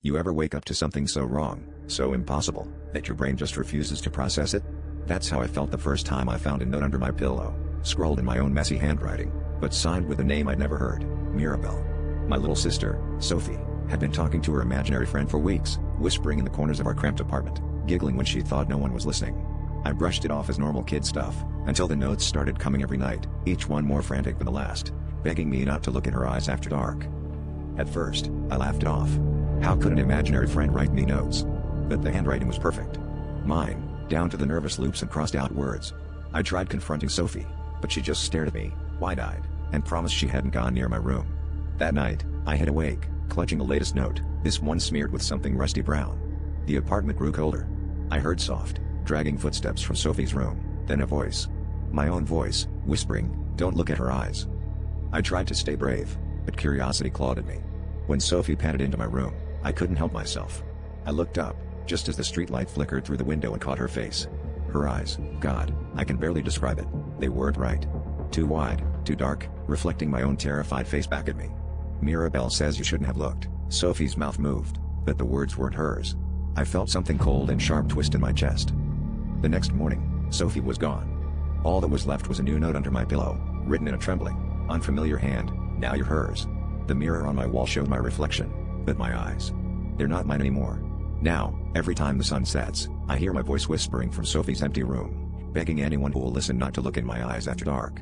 You ever wake up to something so wrong, so impossible, that your brain just refuses to process it? That's how I felt the first time I found a note under my pillow, scrawled in my own messy handwriting, but signed with a name I'd never heard, Mirabelle. My little sister, Sophie, had been talking to her imaginary friend for weeks, whispering in the corners of our cramped apartment, giggling when she thought no one was listening. I brushed it off as normal kid stuff, until the notes started coming every night, each one more frantic than the last, begging me not to look in her eyes after dark. At first, I laughed it off. How could an imaginary friend write me notes? But the handwriting was perfect. Mine, down to the nervous loops and crossed out words. I tried confronting Sophie, but she just stared at me, wide-eyed, and promised she hadn't gone near my room. That night, I hid awake, clutching the latest note, this one smeared with something rusty brown. The apartment grew colder. I heard soft, dragging footsteps from Sophie's room, then a voice. My own voice, whispering, "Don't look at her eyes." I tried to stay brave, but curiosity clawed at me. When Sophie panted into my room, I couldn't help myself. I looked up, just as the streetlight flickered through the window and caught her face. Her eyes, God, I can barely describe it. They weren't right. Too wide, too dark, reflecting my own terrified face back at me. Mirabelle says you shouldn't have looked. Sophie's mouth moved, but the words weren't hers. I felt something cold and sharp twist in my chest. The next morning, Sophie was gone. All that was left was a new note under my pillow, written in a trembling, unfamiliar hand, "Now you're hers." The mirror on my wall showed my reflection, but my eyes, they're not mine anymore. Now, every time the sun sets, I hear my voice whispering from Sophie's empty room, begging anyone who will listen not to look in my eyes after dark.